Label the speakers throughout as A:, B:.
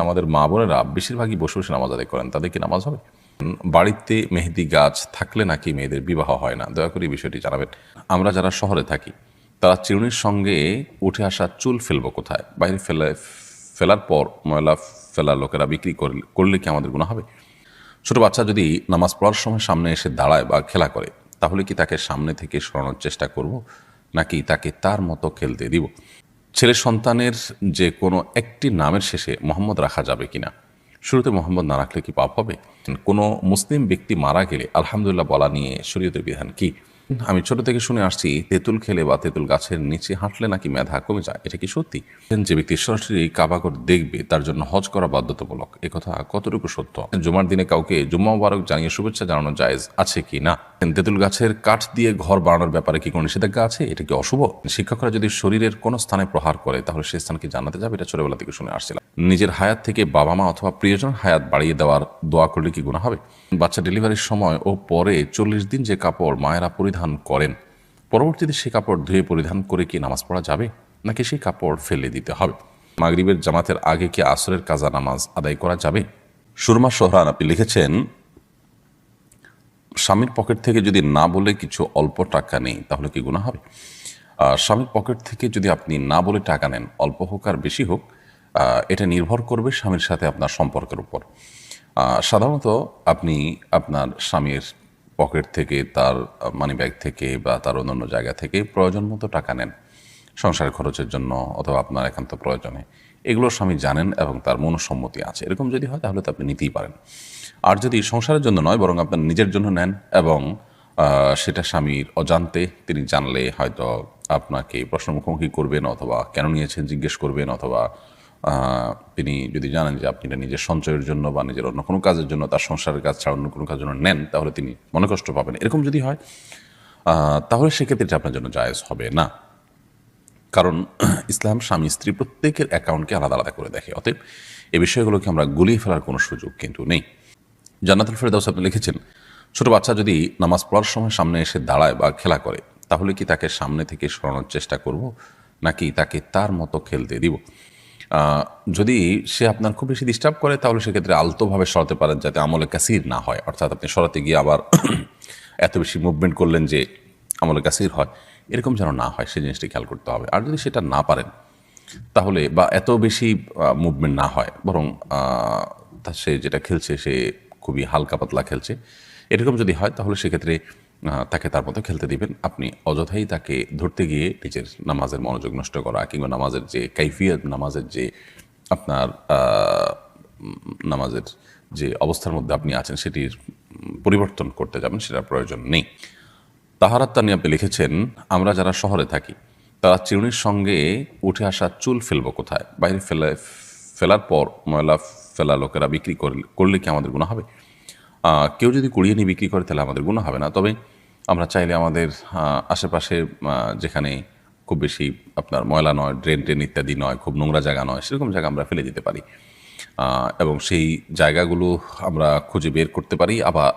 A: আমাদের মা বোনেরা বেশিরভাগই বসে বসে নামাজ আদায় করেন, তাদের কি নামাজ হবে? বাড়িতে মেহেদি গাছ থাকলে নাকি মেয়েদের বিবাহ হয় না, দয়া করে এই বিষয়টি জানাবেন। আমরা যারা শহরে থাকি তারা চিরুনির সঙ্গে উঠে আসা চুল ফেলবো কোথায়? বাইরে ফেলার পর ময়লা ফেলার লোকেরা বিক্রি করলে কি আমাদের গুনাহ হবে? ছোট বাচ্চা যদি নামাজ পড়ার সময় সামনে এসে দাঁড়ায় বা খেলা করে, তাহলে কি তাকে সামনে থেকে সরানোর চেষ্টা করব, নাকি তাকে তার মতো খেলতে দিব? ছেলে সন্তানের যে কোনো একটি নামের শেষে মোহাম্মদ রাখা যাবে কিনা? শুরুতে মোহাম্মদ না রাখলে কি পাপ হবে? কোনো মুসলিম ব্যক্তি মারা গেলে আলহামদুলিল্লাহ বলা নিয়ে শরীয়তের বিধান কি? আমি ছোট থেকে শুনে আসছি তেঁতুল খেলে বা তেঁতুল গাছের নিচে হাঁটলে নাকি মেধা কমে যায়, এটা কি সত্যি? যে ব্যক্তি সরাসরি কাবাগর দেখবে তার জন্য হজ করা বাধ্যতামূলক, একথা কতটুকু সত্য? জুমার দিনে কাউকে জুম্মা মুবারক জানিয়ে শুভেচ্ছা জানানো জায়েজ আছে কি না? তেঁতুল গাছের কাঠ দিয়ে ঘর বানানোর ব্যাপারে কি কোনো নিষেধাজ্ঞা আছে? এটা কি অশুভ? শিক্ষকরা যদি শরীরের কোনো স্থানে প্রহার করে তাহলে সেই স্থান কি জান্নাতে যাবে? এটা ছোটবেলা থেকে শুনে আসছিলাম। নিজের হায়াত থেকে বাবা মা অথবা প্রিয়জন হায়াত বাড়িয়ে দেওয়ার দোয়া করলে কি গুনাহ হবে? বাচ্চা ডেলিভারির সময় ও পরে 40 দিন যে কাপড় মায়েরা পরিধান করেন, পরবর্তীতে সেই কাপড় ধুয়ে পরিধান করে কি নামাজ পড়া যাবে, নাকি সেই কাপড় ফেলে দিতে হবে? মাগরিবের জামাতের আগে কি আসরের কাজা নামাজ আদায় করা যাবে? সুরমা সোহরান আপনি লিখেছেন, স্বামীর পকেট থেকে যদি না বলে কিছু অল্প টাকা নেই তাহলে কি গুনাহ হবে? স্বামীর পকেট থেকে যদি আপনি না বলে টাকা নেন, অল্প হোক আর বেশি হোক, এটা নির্ভর করবে স্বামীর সাথে আপনার সম্পর্কের উপর। সাধারণত আপনি আপনার স্বামীর পকেট থেকে, তার মানি ব্যাগ থেকে বা তার অন্যান্য জায়গা থেকে প্রয়োজন মতো টাকা নেন সংসার খরচের জন্য অথবা আপনার একান্ত প্রয়োজনে। এগুলো স্বামী জানেন এবং তার মনসম্মতি আছে। এরকম যদি হয় তাহলে তো আপনি নিতেই পারেন। আর যদি সংসারের জন্য নয় বরং আপনার নিজের জন্য নেন এবং সেটা স্বামীর অজান্তে তিনি জানলে হয়তো আপনাকে প্রশ্ন মুখোমুখি করবেন অথবা কেন নিয়েছেন জিজ্ঞেস করবেন, অথবা তিনি যদি জানেন যে আপনি এটা নিজের সঞ্চয়ের জন্য বা নিজের অন্য কোনো কাজের জন্য, তার সংসারের কাজ ছাড়া অন্য কোনো কাজের জন্য নেন, তাহলে তিনি মনে কষ্ট পাবেন। এরকম যদি হয় তাহলে সেক্ষেত্রে এটা আপনার জন্য জায়েজ হবে না। কারণ ইসলাম স্বামী স্ত্রী প্রত্যেকের অ্যাকাউন্টকে আলাদা আলাদা করে দেখে। অতএব এই বিষয়গুলোকে আমরা গুলিয়ে ফেলার কোনো সুযোগ কিন্তু নেই। জান্নাতুল ফেরদাউস আপনি লিখেছেন, ছোট বাচ্চা যদি নামাজ পড়ার সময় সামনে এসে দাঁড়ায় বা খেলা করে, তাহলে কি তাকে সামনে থেকে সরানোর চেষ্টা করব, নাকি তাকে তার মতো খেলতে দিব? যদি সে আপনার খুব বেশি ডিস্টার্ব করে তাহলে সেক্ষেত্রে আলতোভাবে সরাতে পারেন, যাতে আমলে কাসির না হয়। অর্থাৎ আপনি সরাতে গিয়ে আবার এত বেশি মুভমেন্ট করলেন যে আমলে কাসির হয়, এরকম যেন না হয়, সেই জিনিসটি খেয়াল করতে হবে। আর যদি সেটা না পারেন তাহলে, বা এত বেশি মুভমেন্ট না হয়, বরং সে যেটা খেলছে সে খুবই হালকা পাতলা খেলছে, এরকম যদি হয় তাহলে সেক্ষেত্রে তাকে তার মতো খেলতে দিবেন। আপনি অযথাই তাকে ধরতে গিয়ে নিজের নামাজের মনোযোগ নষ্ট করা কিংবা নামাজের যে কাইফিয়ত, নামাজের যে আপনার নামাজের যে অবস্থার মধ্যে আপনি আছেন সেটির পরিবর্তন করতে যাবেন, সেটার প্রয়োজন নেই। তাহারাত তানি আপনি লিখেছেন, আমরা যারা শহরে থাকি তারা চিরুনির সঙ্গে উঠে আসা চুল ফেলবো কোথায়? বাইরে ফেলার পর ময়লা ফেলা লোকেরা বিক্রি করলে কি আমাদের গুনাহ হবে? কেউ যদি কুড়িয়ে নিয়ে বিক্রি করে তাহলে আমাদের গুনাহ হবে না। তবে আমরা চাইলে আমাদের আশেপাশে যেখানে খুব বেশি আপনার ময়লা নয়, ড্রেন টেন ইত্যাদি নয়, খুব নোংরা জায়গা নয়, সেরকম জায়গা আমরা ফেলে দিতে পারি এবং সেই জায়গাগুলো আমরা খুঁজে বের করতে পারি। আবার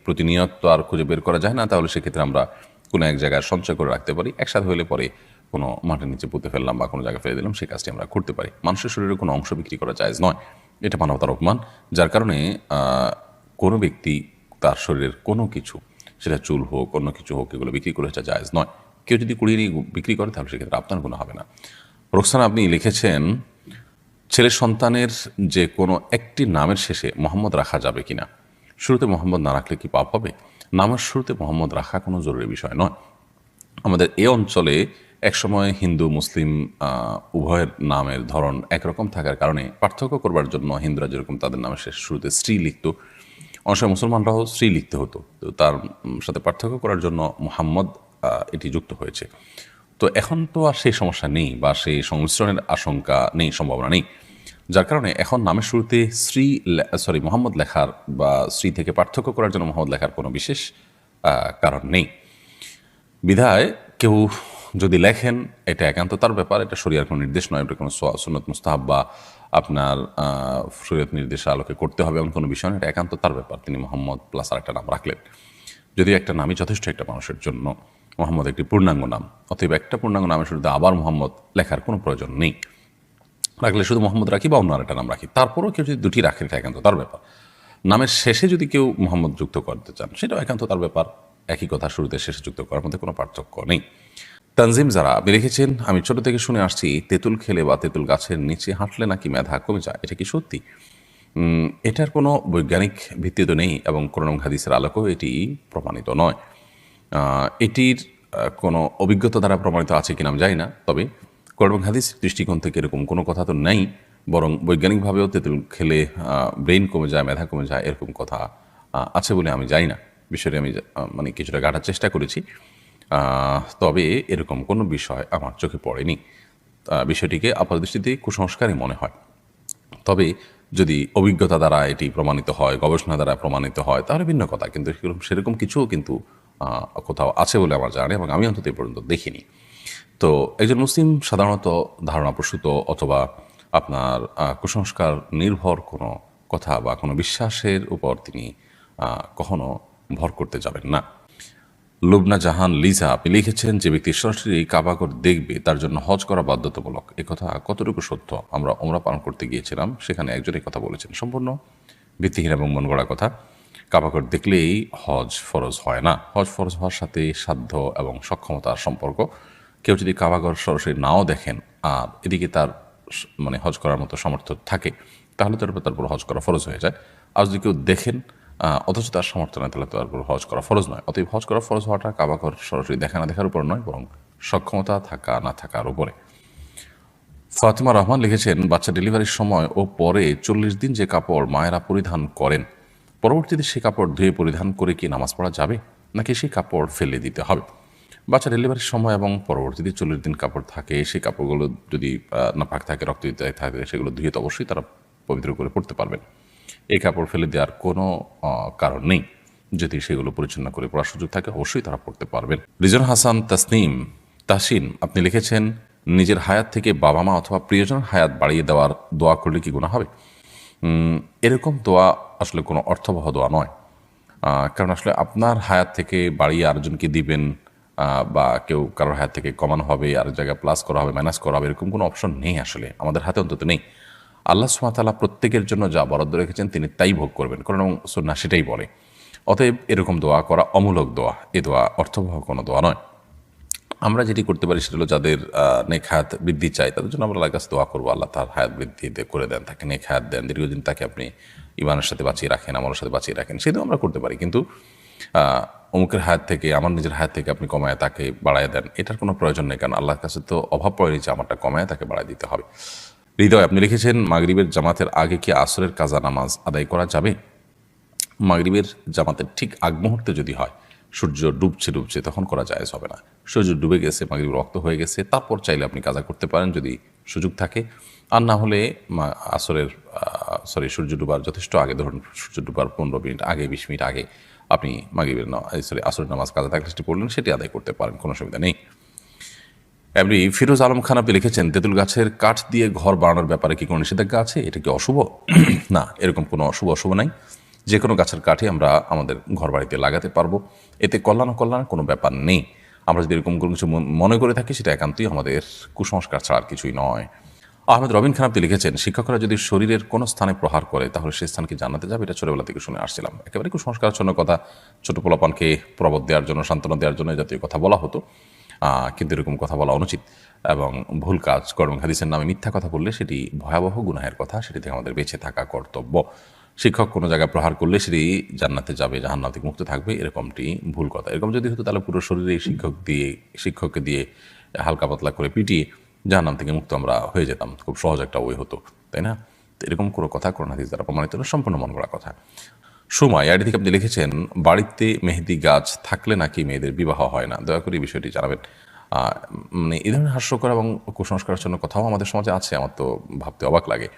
A: প্রতিনিয়ত তো আর খুঁজে বের করা যায় না, তাহলে সেক্ষেত্রে আমরা কোনো এক জায়গায় সঞ্চয় করে রাখতে পারি। একসাথে হলে পরে কোনো মাটির নিচে পুঁতে ফেললাম বা কোনো জায়গায় ফেলে দিলাম, সেই কাজটি আমরা করতে পারি। মানুষের শরীরে কোনো অংশ বিক্রি করা জায়েজ নয়, এটা মানবতার অপমান। যার কারণে কোনো ব্যক্তি তার শরীরের কোনো কিছু, সেটা চুল হোক অন্য কিছু হোক, এগুলো বিক্রি করে এটা জায়েজ নয়। কেউ যদি কুড়িয়ে নিয়ে বিক্রি করে তাহলে সেক্ষেত্রে আপনার গুনাহ হবে না। রোকসানা আপনি লিখেছেন, ছেলে সন্তানের যে কোনো একটি নামের শেষে মোহাম্মদ রাখা যাবে কিনা? শুরুতে মোহাম্মদ না রাখলে কি পাপ হবে? নামের শুরুতে মোহাম্মদ রাখা কোনো জরুরি বিষয় নয়। আমাদের এ অঞ্চলে একসময় হিন্দু মুসলিম উভয়ের নামের ধরন একরকম থাকার কারণে পার্থক্য করবার জন্য হিন্দুরা যেরকম তাদের নামের শেষ শুরুতে শ্রী লিখত, অনেক সময় মুসলমানরাও শ্রী লিখতে হতো। তো তার সাথে পার্থক্য করার জন্য মোহাম্মদ এটি যুক্ত হয়েছে। তো এখন তো আর সেই সমস্যা নেই বা সেই সংমিশ্রণের আশঙ্কা নেই, সম্ভাবনা নেই। যার কারণে এখন নামের শুরুতে মোহাম্মদ লেখার বা শ্রী থেকে পার্থক্য করার জন্য মোহাম্মদ লেখার কোনো বিশেষ কারণ নেই। বিধায় কেউ যদি লেখেন, এটা একান্ত তার ব্যাপার, এটা শরীয়তের কোনো নির্দেশ নয়, এটা কোনো সুন্নত মুস্তাহাব বা আপনার শরীয়ত নির্দেশের আলোকে করতে হবে এমন কোনো বিষয় নয়, এটা একান্ত তার ব্যাপার। তিনি মোহাম্মদ প্লাস আরেকটা নাম রাখলেন, যদিও একটা নামই যথেষ্ট একটা মানুষের জন্য। মোহাম্মদ একটি পূর্ণাঙ্গ নাম, অতএব একটা পূর্ণাঙ্গ নামের শুরুতে আবার মোহাম্মদ লেখার কোনো প্রয়োজন নেই। রাখলে শুধু মোহাম্মদ রাখি বা অন্য আরেকটা নাম রাখি, তারপরেও কেউ যদি দুটি রাখে এটা একান্ত তার ব্যাপার। নামের শেষে যদি কেউ মোহাম্মদ যুক্ত করতে চান সেটাও একান্ত তার ব্যাপার। একই কথা শুরুতে শেষে যুক্ত করার মধ্যে কোনো পার্থক্য নেই। তানজিম যারা আপনি লিখেছেন, আমি ছোট থেকে শুনে আসছি তেঁতুল খেলে বা তেঁতুল গাছের নিচে হাঁটলে নাকি মেধা কমে যায়, এটা কি সত্যি? এটার কোনো বৈজ্ঞানিক ভিত্তি তো নেই এবং কোরআন এবং হাদিসের আলোকেও এটি প্রমাণিত নয়। এটির কোনো অভিজ্ঞতা দ্বারা প্রমাণিত আছে কিনা আমি জানি না, তবে কোরআন এবং হাদিস দৃষ্টিকোণ থেকে এরকম কোনো কথা তো নেই। বরং বৈজ্ঞানিকভাবেও তেঁতুল খেলে ব্রেইন কমে যায়, মেধা কমে যায়, এরকম কথা আছে বলে আমি জানি না। বিষয়টি আমি মানে কিছুটা গাঁটার চেষ্টা করেছি, তবে এরকম কোনো বিষয় আমার চোখে পড়েনি। বিষয়টিকে আপাতদৃষ্টিতে কুসংস্কারই মনে হয়। তবে যদি অভিজ্ঞতা দ্বারা এটি প্রমাণিত হয়, গবেষণা দ্বারা প্রমাণিত হয়, তাহলে ভিন্ন কথা। কিন্তু সেরকম কিছুও কিন্তু কোথাও আছে বলে আমার জানা নেই এবং আমি অন্তত এ পর্যন্ত দেখিনি। তো একজন মুসলিম সাধারণত ধারণাপ্রসূত অথবা আপনার কুসংস্কার নির্ভর কোনো কথা বা কোনো বিশ্বাসের উপর তিনি কখনো ভর করতে যাবেন না। লুবনা জাহান লিজা আপনি লিখেছেন, যে ব্যক্তি সরাসরি কাবাগর দেখবে তার জন্য হজ করা বাধ্যতামূলক, একথা কতটুকু সত্য? আমরা ওমরা পালন করতে গিয়েছিলাম, সেখানে একজন এই কথা বলেছেন। সম্পূর্ণ ভিত্তিহীন এবং মন গড়া কথা। কাবাগর দেখলেই হজ ফরজ হয় না। হজ ফরজ হওয়ার সাথে সাধ্য এবং সক্ষমতার সম্পর্ক। কেউ যদি কাবাগর সরাসরি নাও দেখেন আর এদিকে তার মানে হজ করার মতো সামর্থ্য থাকে, তাহলে তারপর হজ করা ফরজ হয়ে যায়। আর যদি কেউ দেখেন অথচ তার সামর্থ্য নয়, তাহলে তারপর হজ করা ফরজ নয়। অতএব হজ করা ফরজ হওয়াটা কাবাঘর সরাসরি দেখা না দেখার উপর নয়, বরং সক্ষমতা থাকা না থাকার উপরে। ফাতিমা রহমান লিখেছেন, বাচ্চা ডেলিভারির সময় ও পরে 40 দিন যে কাপড় মায়েরা পরিধান করেন, পরবর্তীতে সেই কাপড় ধুয়ে পরিধান করে কি নামাজ পড়া যাবে, নাকি সেই কাপড় ফেলে দিতে হবে? বাচ্চা ডেলিভারির সময় এবং পরবর্তীতে 40 দিন কাপড় থাকে, সেই কাপড়গুলো যদি নাপাক থাকে, রক্ত দিতে থাকে, সেগুলো ধুয়ে তো অবশ্যই তারা পবিত্র করে পড়তে পারবেন। এই কাপড় ফেলে দেওয়ার কোনো কারণ নেই। যদি সেগুলো পরিচ্ছন্ন করে পড়ার সুযোগ থাকে, অবশ্যই তারা পড়তে পারবেন। রিজন হাসান তাসিন আপনি লিখেছেন, নিজের হায়াত থেকে বাবা মা অথবা প্রিয়জনের হায়াত বাড়িয়ে দেওয়ার দোয়া করলে কি গুনাহ হবে? এরকম দোয়া আসলে কোনো অর্থবহ দোয়া নয়। কারণ আসলে আপনার হায়াত থেকে বাড়িয়ে আরেকজনকে দিবেন, বা কেউ কারোর হায়াত থেকে কমানো হবে, আরেক জায়গায় প্লাস করা হবে, মাইনাস করা হবে, এরকম কোনো অপশন নেই আসলে, আমাদের হাতে অন্তত নেই। আল্লাহ সুবহানাহু ওয়া তাআলা প্রত্যেকের জন্য যা বরাদ্দ রেখেছেন তিনি তাই ভোগ করবেন, কারণ সুন্নাহ সেটাই বলে। অতএব এরকম দোয়া করা অমূলক দোয়া, এ দোয়া অর্থবহ কোনো দোয়া নয়। আমরা যেটি করতে পারি সেটা হলো, যাদের নেক হায়াত বৃদ্ধি চাই তাদের জন্য আমরা আল্লাহর কাছে দোয়া করবো, আল্লাহ তার হায়াত বৃদ্ধি করে দেন, তাকে নেক হায়াত দেন, দীর্ঘদিন তাকে আপনি ইমানের সাথে বাঁচিয়ে রাখেন, আমলের সাথে বাঁচিয়ে রাখেন, সেটাও আমরা করতে পারি। কিন্তু অমুকের হায়াত থেকে, আমার নিজের হায়াত থেকে আপনি কমায় তাকে বাড়ায় দেন, এটার কোনো প্রয়োজন নেই, কারণ আল্লাহর কাছে তো অভাব পড়েনি যে আমারটা কমায় তাকে বাড়ায় দিতে হবে। হৃদয় আপনি লিখেছেন, মাগরিবের জামাতের আগে কি আসরের কাজা নামাজ আদায় করা যাবে? মাগরিবের জামাতের ঠিক আগ মুহূর্তে যদি হয়, সূর্য ডুবছে তখন করা জায়েজ হবে না। সূর্য ডুবে গেছে, মাগরিব রক্ত হয়ে গেছে, তারপর চাইলে আপনি কাজা করতে পারেন যদি সুযোগ থাকে। আর না হলে সূর্য ডুবার যথেষ্ট আগে, ধরুন সূর্য ডুবার 15 মিনিট আগে, 20 মিনিট আগে আপনি মাগরিবের আসরের নামাজ কাজা থাকলে সেটি পড়লেন, সেটি আদায় করতে পারেন, কোনো অসুবিধা নেই। এমনি ফিরোজ আলম খান আপনি লিখেছেন, তেঁতুল গাছের কাঠ দিয়ে ঘর বানানোর ব্যাপারে কি কোনো নিষেধাজ্ঞা আছে? এটা কি অশুভ? না, এরকম কোনো অশুভ নাই। যে কোনো গাছের কাঠই আমরা আমাদের ঘর বাড়িতে লাগাতে পারবো, এতে কল্যাণ কোনো ব্যাপার নেই। আমরা যদি এরকম কোনো কিছু মনে করে থাকি, সেটা একান্তই আমাদের কুসংস্কার ছাড়া আর কিছুই নয়। আহমেদ রবিন খান আপনি লিখেছেন, শিক্ষকরা যদি শরীরের কোনো স্থানে প্রহার করে তাহলে সেই স্থানকে জানাতে যাবে, এটা ছোটবেলা থেকে শুনে আসছিলাম। একেবারে কুসংস্কারচ্ছন্ন কথা, ছোট পোলাপানকে প্রবোধ দেওয়ার জন্য, সান্ত্বনা দেওয়ার জন্য জাতীয় কথা বলা হতো, কিন্তু এরকম কথা বলা অনুচিত এবং ভুল কাজ। কর্ম হাদিসের নামে মিথ্যা কথা বললে সেটি ভয়াবহ গুনাহের কথা, সেটি থেকে আমাদের বেঁচে থাকা কর্তব্য। শিক্ষক কোনো জায়গায় প্রহার করলে সেটি জান্নাতে যাবে, জাহান্নাম থেকে মুক্ত থাকবে, এরকমটি ভুল কথা। এরকম যদি হতো তাহলে পুরো শরীরে শিক্ষককে দিয়ে হালকা পাতলা করে পিটিয়ে জাহান্নাম থেকে মুক্ত আমরা হয়ে যেতাম, খুব সহজ একটা ওয়ে হতো, তাই না? তো এরকম কোনো কথা কোরআন হাদিস দ্বারা প্রমাণিত হলো, সম্পূর্ণ মন গড়া কথা। সময় আইডি থেকে আপনি লিখেছেন, বাড়িতে মেহেদি গাছ থাকলে নাকি মেয়েদের বিবাহ হয় না, দয়া করে এই বিষয়টি জানাবেন। মানে এই ধরনের হাস্যকর এবং কুসংস্কারের জন্য কথাও আমাদের সমাজে আছে, আমার তো ভাবতে অবাক লাগে।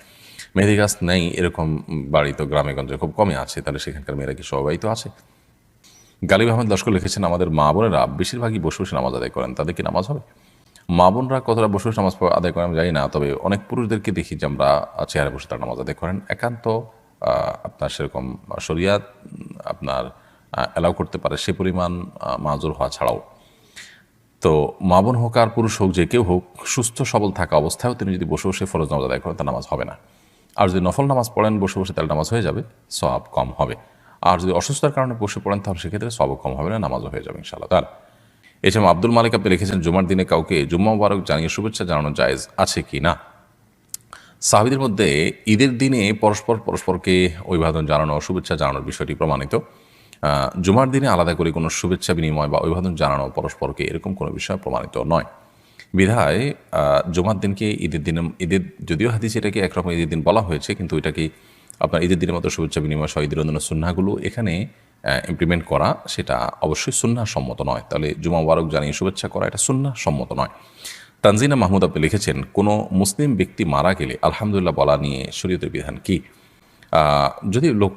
A: মেহেদি গাছ নেই এরকম বাড়ি তো গ্রামে গঞ্জে খুব কমই আছে, তাহলে সেখানকার মেয়েরা কি সবাই তো আছে? গালিব আহমেদ লস্কর লিখেছেন, আমাদের মা বোনেরা বেশিরভাগই বসে বসে নামাজ আদায় করেন, তাদের কি নামাজ হবে? মা বোনরা কতটা বসে বসে নামাজ আদায় করেন আমি জানি না, তবে অনেক পুরুষদেরকে দেখি যে আমরা চেয়ারে বসে তারা নামাজ আদায় করেন। একান্ত আপনার সেরকম শরিয়াত আপনার অ্যালাউ করতে পারে সে পরিমাণ মাজুর হওয়া ছাড়াও। তো মা বোন হোক আর পুরুষ হোক, যে কেউ হোক, সুস্থ সবল থাকা অবস্থায়ও তিনি যদি বসে বসে ফরজ নামাজ আদায় করেন, তার নামাজ হবে না। আর যদি নফল নামাজ পড়েন বসে বসে, তাহলে নামাজ হয়ে যাবে, সওয়াব কম হবে। আর যদি অসুস্থতার কারণে বসে পড়েন, তাহলে সেক্ষেত্রে সওয়াব কম হবে না, নামাজও হয়ে যাবে ইনশাআল্লাহ তাআলা। এছাড়া আব্দুল মালিক আপনি লিখেছেন, জুমার দিনে কাউকে জুম্মা মুবারক জানিয়ে শুভেচ্ছা জানানো জায়েজ আছে কি না? সাহাবীদের মধ্যে ঈদের দিনে পরস্পরকে অভিবাদন জানানো, শুভেচ্ছা জানানোর বিষয়টি প্রমাণিত। জুমার দিনে আলাদা করে কোনো শুভেচ্ছা বিনিময় বা অভিবাদন জানানো পরস্পরকে, এরকম কোনো বিষয় প্রমাণিত নয়। বিধায় জুমার দিনকে ঈদের যদিও হাদিসে এটাকে একরকম ঈদের দিন বলা হয়েছে, কিন্তু এটাকে আপনার ঈদের দিনের মতো শুভেচ্ছা বিনিময় সহ ঈদের অন্যান্য সুন্নাহগুলো এখানে ইমপ্লিমেন্ট করা, সেটা অবশ্যই সুন্নাহ সম্মত নয়। তাহলে জুমা মুবারক জানিয়ে শুভেচ্ছা করা এটা সুন্নাহ সম্মত নয়। তানজিনা মাহমুদ আপনি লিখেছেন, কোনো মুসলিম ব্যক্তি মারা গেলে আলহামদুলিল্লাহ বলা নিয়ে শরীয়তের বিধান কি? যদি লোক